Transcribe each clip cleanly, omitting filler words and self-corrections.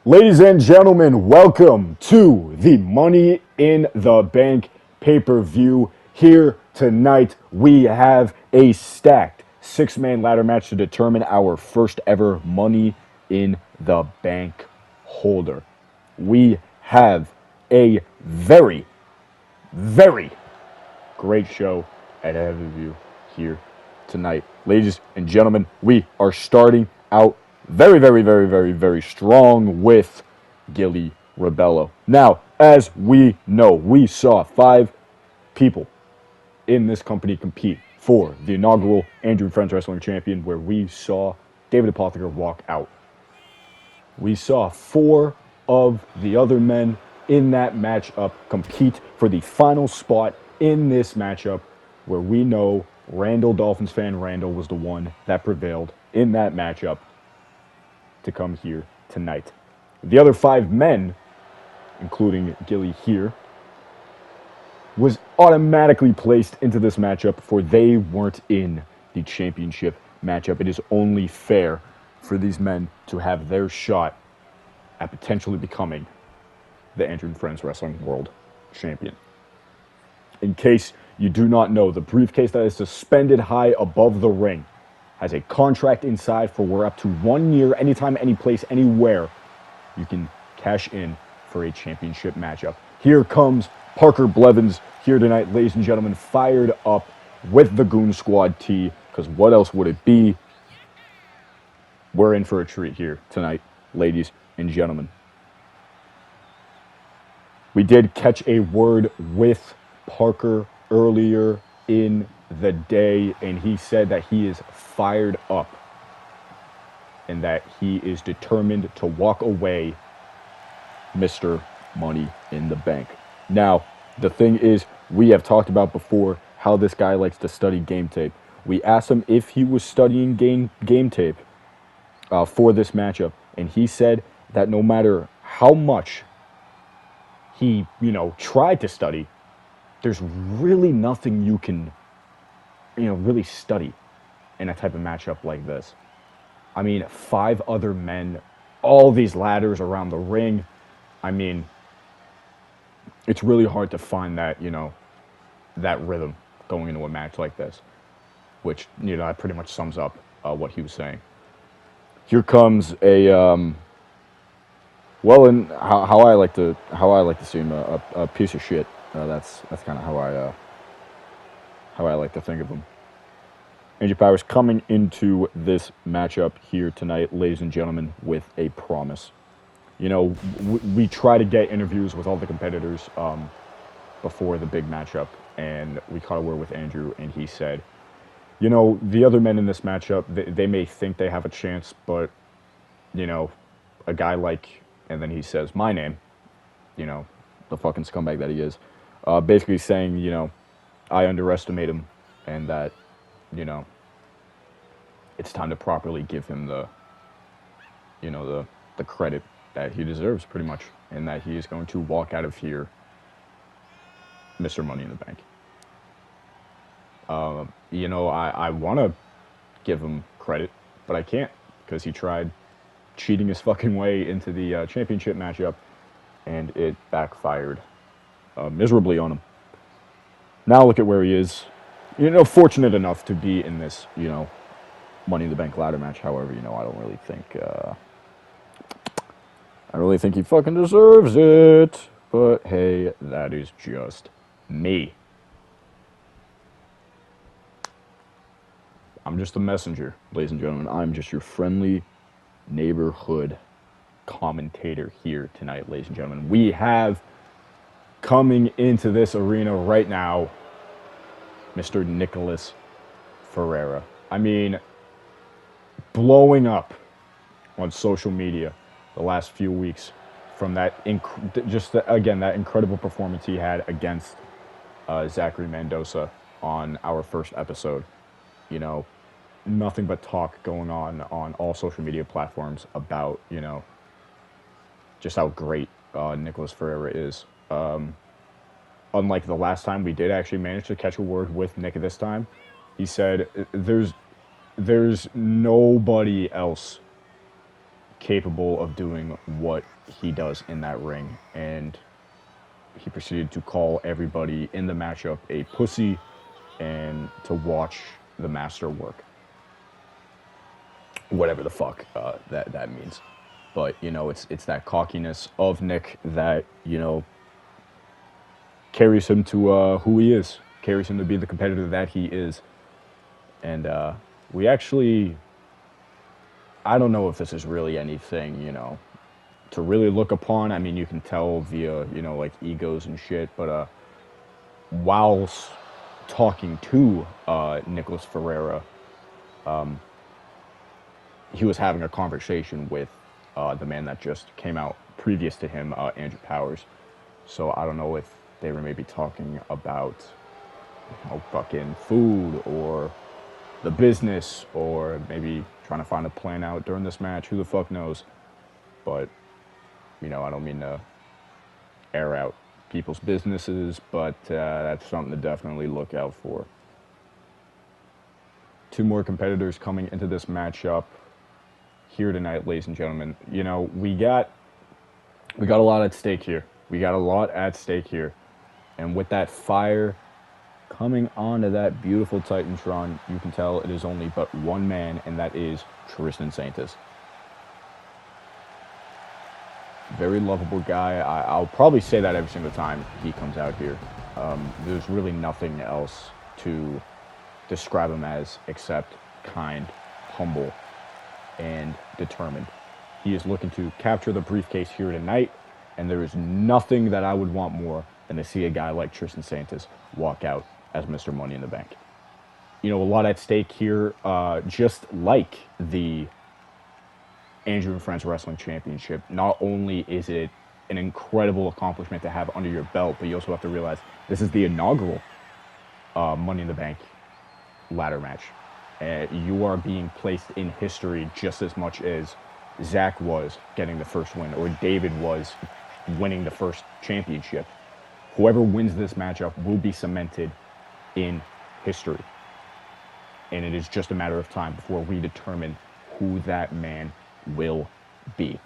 Ladies and gentlemen, welcome to the Money in the Bank pay-per-view. Here tonight, we have a stacked six-man ladder match to determine our first ever Money in the Bank holder. We have a very, very great show ahead of you here tonight. Ladies and gentlemen, we are starting out very strong with Gilly Rebello. Now, as we know, we saw 5 people in this company compete for the inaugural Andrew and Friends Wrestling Champion, where we saw David Apotheker walk out. We saw 4 of the other men in that matchup compete for the final spot in this matchup, where we know Dolphins fan Randall was the one that prevailed in that matchup to come here tonight. The other 5 men, including Gilly here, was automatically placed into this matchup, for they weren't in the championship matchup. It is only fair for these men to have their shot at potentially becoming the Andrew and Friends Wrestling World Champion. In case you do not know, the briefcase that is suspended high above the ring has a contract inside for we're up to 1 year, anytime, any place, anywhere. You can cash in for a championship matchup. Here comes Parker Blevins here tonight, ladies and gentlemen, fired up with the Goon Squad tee, because what else would it be? We're in for a treat here tonight, ladies and gentlemen. We did catch a word with Parker earlier in the day, and he said that he is fired up and that he is determined to walk away Mr. Money in the Bank. Now, the thing is, we have talked about before how this guy likes to study game tape. We asked him if he was studying game tape for this matchup, and he said that no matter how much he, tried to study, there's really nothing you can, really study in a type of matchup like this. I mean, 5 other men, all these ladders around the ring. I mean, it's really hard to find that, that rhythm going into a match like this, which, that pretty much sums up what he was saying. Here comes a, and how I like to see him, a piece of shit. That's kind of how I like to think of him. Angie Powers coming into this matchup here tonight, ladies and gentlemen, with a promise. We try to get interviews with all the competitors before the big matchup, and we caught a word with Andrew, and he said, the other men in this matchup, they may think they have a chance, but, a guy like, and then he says my name, the fucking scumbag that he is, basically saying, I underestimate him, and that, it's time to properly give him the credit that he deserves, pretty much, and that he is going to walk out of here Mr. Money in the Bank. I want to give him credit, but I can't, because he tried cheating his fucking way into the championship matchup, and it backfired miserably on him. Now look at where he is. Fortunate enough to be in this, Money in the Bank ladder match. However, I don't really think he fucking deserves it. But hey, that is just me. I'm just a messenger, ladies and gentlemen. I'm just your friendly neighborhood commentator here tonight, ladies and gentlemen. We have coming into this arena right now Mr. Nicholas Ferreira. I mean, blowing up on social media the last few weeks from that that incredible performance he had against Zachary Mendoza on our first episode. Nothing but talk going on all social media platforms about, just how great Nicholas Ferreira is. Unlike the last time, we did actually manage to catch a word with Nick this time. He said there's nobody else capable of doing what he does in that ring. And he proceeded to call everybody in the matchup a pussy and to watch the master work. Whatever the fuck that means. But, you know, it's that cockiness of Nick that, you know, carries him to who he is, carries him to be the competitor that he is. And we actually, I don't know if this is really anything, you know, to really look upon. I mean, you can tell via, you know, like egos and shit, but whilst talking to Nicholas Ferreira, he was having a conversation with the man that just came out previous to him, Andrew Powers. So I don't know if they were maybe talking about, you know, fucking food or the business, or maybe trying to find a plan out during this match. Who the fuck knows? But, you know, I don't mean to air out people's businesses, but that's something to definitely look out for. Two more competitors coming into this matchup here tonight, ladies and gentlemen. You know, we got a lot at stake here. We got a lot at stake here. And with that fire coming onto that beautiful Titantron, you can tell it is only but one man, and that is Tristan Saintis. Very lovable guy. I'll probably say that every single time he comes out here. There's really nothing else to describe him as except kind, humble, and determined. He is looking to capture the briefcase here tonight, and there is nothing that I would want more than to see a guy like Tristan Saintis walk out as Mr. Money in the Bank. You know, a lot at stake here, just like the Andrew and Friends Wrestling Championship. Not only is it an incredible accomplishment to have under your belt, but you also have to realize this is the inaugural Money in the Bank ladder match. You are being placed in history just as much as Zach was getting the first win, or David was winning the first championship. Whoever wins this matchup will be cemented in history. And it is just a matter of time before we determine who that man will be.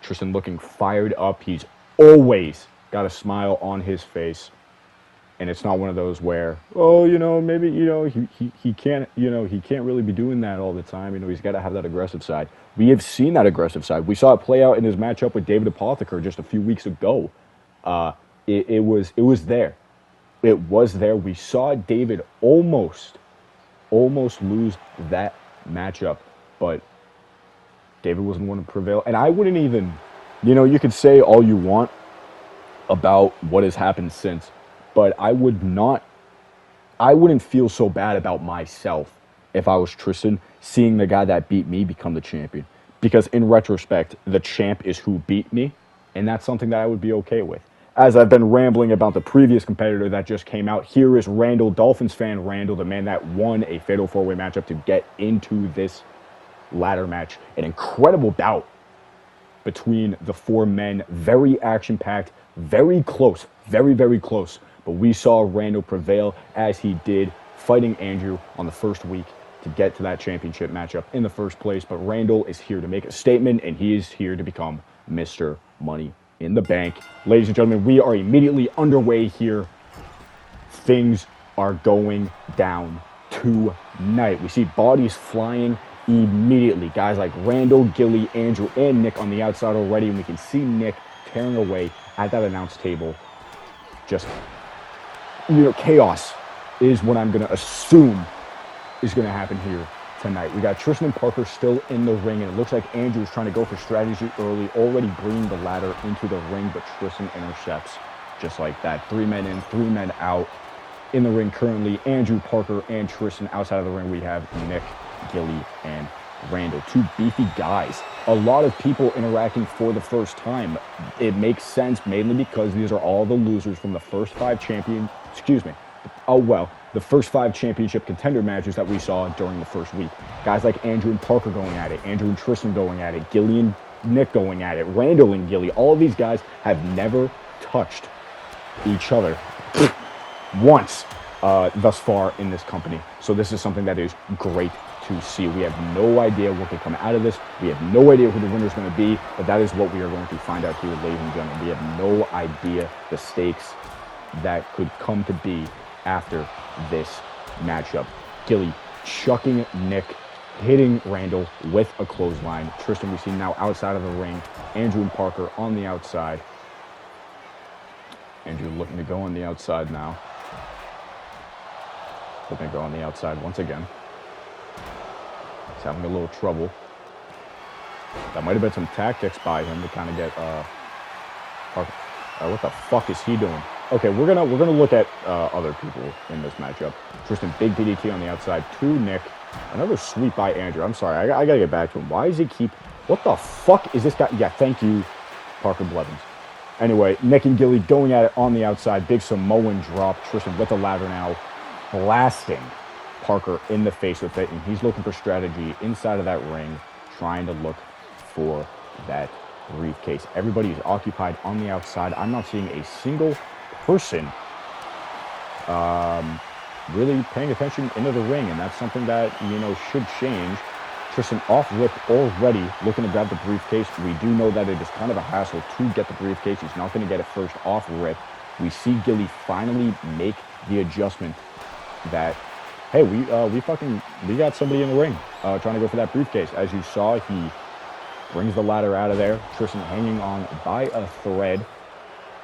Tristan looking fired up. He's always got a smile on his face. And it's not one of those where, oh, you know, maybe, you know, he can't, you know, he can't really be doing that all the time. You know, he's got to have that aggressive side. We have seen that aggressive side. We saw it play out in his matchup with David Apotheker just a few weeks ago. It was there. It was there. We saw David almost lose that matchup, but David wasn't one to prevail. And I wouldn't even, you know, you could say all you want about what has happened since, but I wouldn't feel so bad about myself if I was Tristan seeing the guy that beat me become the champion. Because in retrospect, the champ is who beat me, and that's something that I would be okay with. As I've been rambling about the previous competitor that just came out, here is Randall, Dolphins fan Randall, the man that won a fatal four-way matchup to get into this ladder match. An incredible bout between the four men. Very action-packed, very close, very, very close. But we saw Randall prevail as he did, fighting Andrew on the first week to get to that championship matchup in the first place. But Randall is here to make a statement, and he is here to become Mr. Money in the Bank. Ladies and gentlemen, we are immediately underway here. Things are going down tonight. We see bodies flying immediately. Guys like Randall, Gilly, Andrew, and Nick on the outside already, and we can see Nick tearing away at that announce table. Just, you know, chaos is what I'm going to assume is going to happen here tonight. We got Tristan and Parker still in the ring, and it looks like Andrew is trying to go for strategy early, already bringing the ladder into the ring, but Tristan intercepts just like that. 3 men in, 3 men out in the ring currently. Andrew, Parker, and Tristan. Outside of the ring, we have Nick, Gilly, and Randall. 2 beefy guys. A lot of people interacting for the first time. It makes sense mainly because these are all the losers from the first 5 the first 5 championship contender matches that we saw during the first week. Guys like Andrew and Parker going at it, Andrew and Tristan going at it, Gilly and Nick going at it, Randall and Gilly. All of these guys have never touched each other once thus far in this company. So this is something that is great to see. We have no idea what could come out of this. We have no idea who the winner is going to be, but that is what we are going to find out here, ladies and gentlemen. We have no idea the stakes that could come to be after this matchup. Gilly chucking Nick, hitting Randall with a clothesline. Tristan, we see now outside of the ring. Andrew and Parker on the outside. Andrew looking to go on the outside now. Looking to go on the outside once again. He's having a little trouble. That might have been some tactics by him to kind of get Parker. What the fuck is he doing? Okay, we're gonna look at other people in this matchup. Tristan, big DDT on the outside to Nick. Another sweep by Andrew. I'm sorry, I gotta get back to him. Why does he keep? What the fuck is this guy? Yeah, thank you, Parker Blevins. Anyway, Nick and Gilly going at it on the outside. Big Samoan drop. Tristan with the ladder now, blasting Parker in the face with it, and he's looking for strategy inside of that ring, trying to look for that briefcase. Everybody is occupied on the outside. I'm not seeing a single person really paying attention into the ring, and that's something that, you know, should change. Tristan off rip already, looking to grab the briefcase. We do know that it is kind of a hassle to get the briefcase. He's not going to get it first off rip. We see Gilly finally make the adjustment that, hey, we got somebody in the ring trying to go for that briefcase. As you saw, he brings the ladder out of there. Tristan hanging on by a thread,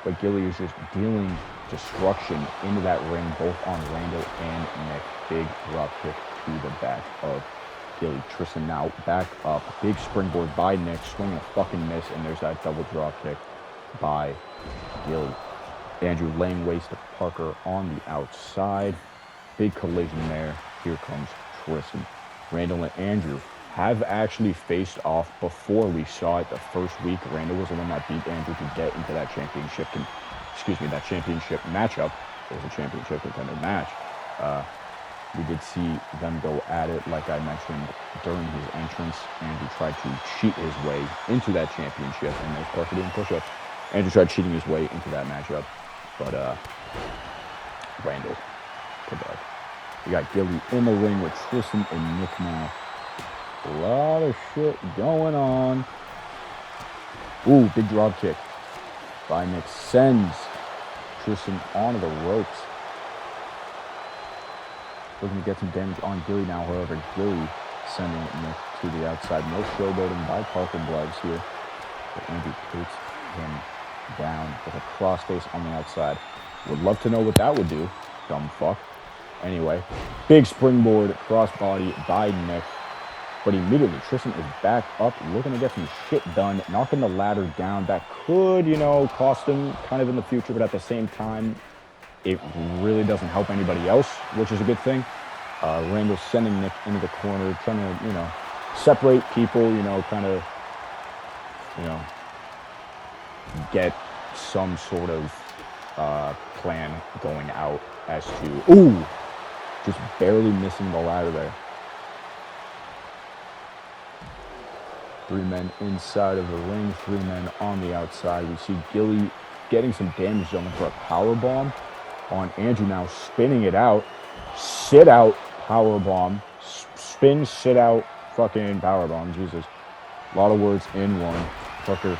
but Gilly is just dealing destruction into that ring, both on Randall and Nick. Big drop kick to the back of Gilly. Tristan now back up. Big springboard by Nick, swinging a fucking miss, and there's that double drop kick by Gilly. Andrew laying waste to Parker on the outside. Big collision there. Here comes Tristan. Randall and Andrew have actually faced off before. We saw it the first week. Randall was the one that beat Andrew to get into that championship matchup. It was a championship contender match. We did see them go at it, like I mentioned, during his entrance. Andrew tried to cheat his way into that championship, and there's Parker doing push-ups. Andrew tried cheating his way into that matchup, but Randall prevailed. We got Gilly in the ring with Tristan and Nick now. A lot of shit going on. Ooh, big drop kick by Nick. Sends Tristan onto the ropes. Looking to get some damage on Gilly now. However, Gilly sending Nick to the outside. No showboating by Parker Gloves here. But Andrew takes him down with a crossface on the outside. Would love to know what that would do. Dumb fuck. Anyway, big springboard crossbody by Nick. But immediately, Tristan is back up, looking to get some shit done, knocking the ladder down. That could, you know, cost him kind of in the future, but at the same time, it really doesn't help anybody else, which is a good thing. Randall sending Nick into the corner, trying to, you know, separate people, you know, kind of, you know, get some sort of plan going out as to, ooh, just barely missing the ladder there. 3 men inside of the ring, 3 men on the outside. We see Gilly getting some damage done for a powerbomb on Andrew now, spinning it out. Sit out powerbomb. Spin, sit out, fucking powerbomb. Jesus. A lot of words in one. Parker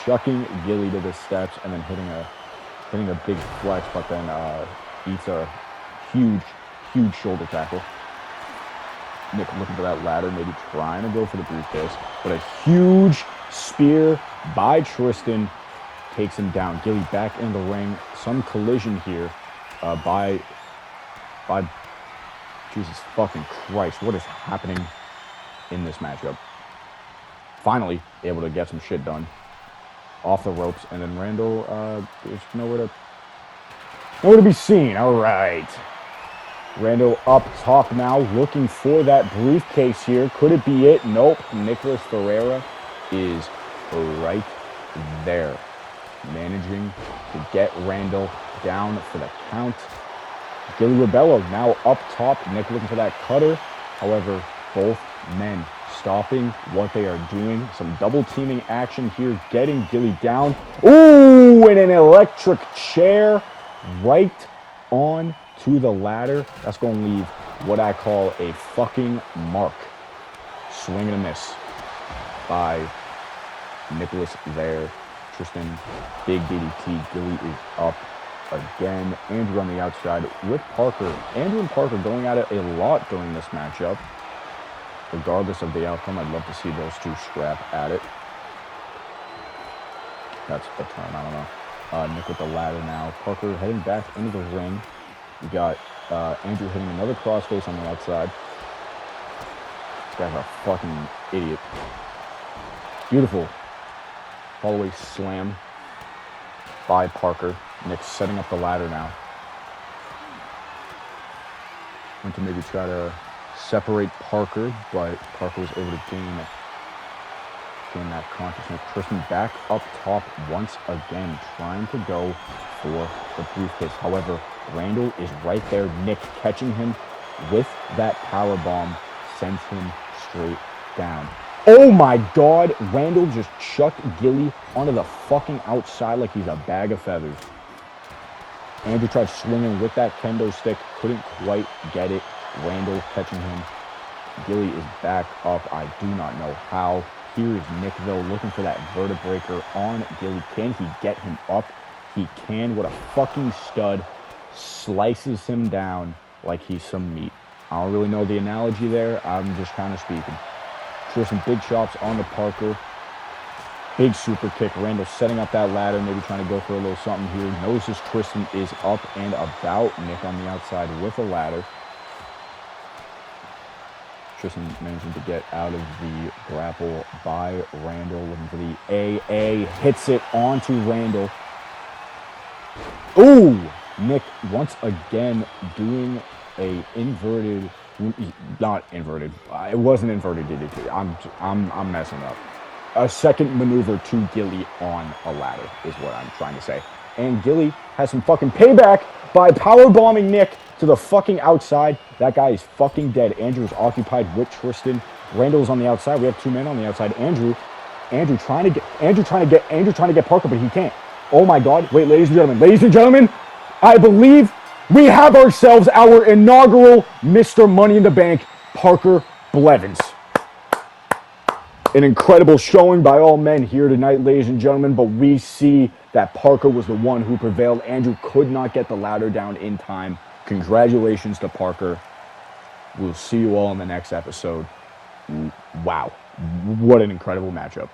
chucking Gilly to the steps and then hitting a big flex, but then eats a huge shoulder tackle. Nick looking for that ladder, maybe trying to go for the briefcase, but a huge spear by Tristan takes him down. Gilly back in the ring. Some collision here by Jesus fucking Christ. What is happening in this matchup? Finally able to get some shit done off the ropes, and then Randall is nowhere to be seen. All right. Randall up top now, looking for that briefcase here. Could it be it? Nope. Nicholas Ferreira is right there, managing to get Randall down for the count. Gilly Rebello now up top. Nick looking for that cutter. However, both men stopping what they are doing. Some double teaming action here, getting Gilly down. Ooh, and an electric chair right on to the ladder. That's going to leave what I call a fucking mark. Swing and a miss by Nicholas there. Tristan, big DDT. Gilly is up again. Andrew on the outside with Parker. Andrew and Parker going at it a lot during this matchup. Regardless of the outcome, I'd love to see those two scrap at it. That's a turn, I don't know. Nick with the ladder now. Parker heading back into the ring. We got Andrew hitting another crossface on the outside. This guy's a fucking idiot. Beautiful. Fallaway slam by Parker. Nick setting up the ladder now. Went to maybe try to separate Parker, but Parker was able to gain that consciousness. Tristan back up top once again, trying to go for the briefcase. However, Randall is right there. Nick catching him with that power bomb sends him straight down. Oh my God, Randall just chucked Gilly onto the fucking outside like he's a bag of feathers. Andrew tried swinging with that kendo stick, couldn't quite get it. Randall catching him. Gilly is back up. I do not know how. Here is Nick, though, looking for that vertebreaker on Gilly. Can he get him up? He can. What a fucking stud. Slices him down like he's some meat. I don't really know the analogy there. I'm just kind of speaking. Tristan, big chops on the Parker. Big super kick. Randall setting up that ladder, maybe trying to go for a little something here. Notices Tristan is up and about. Nick on the outside with a ladder. Tristan managing to get out of the grapple by Randall. Looking for the AA. Hits it onto Randall. Ooh! Nick once again doing a inverted, not inverted. It wasn't inverted DDT. I'm messing up. A second maneuver to Gilly on a ladder is what I'm trying to say. And Gilly has some fucking payback by powerbombing Nick to the fucking outside. That guy is fucking dead. Andrew is occupied with Tristan. Randall's on the outside. We have two men on the outside. Andrew trying to get Parker, but he can't. Oh my God. Wait, ladies and gentlemen, I believe we have ourselves our inaugural Mr. Money in the Bank, Parker Blevins. An incredible showing by all men here tonight, ladies and gentlemen, but we see that Parker was the one who prevailed. Andrew could not get the ladder down in time. Congratulations to Parker. We'll see you all in the next episode. Wow. What an incredible matchup.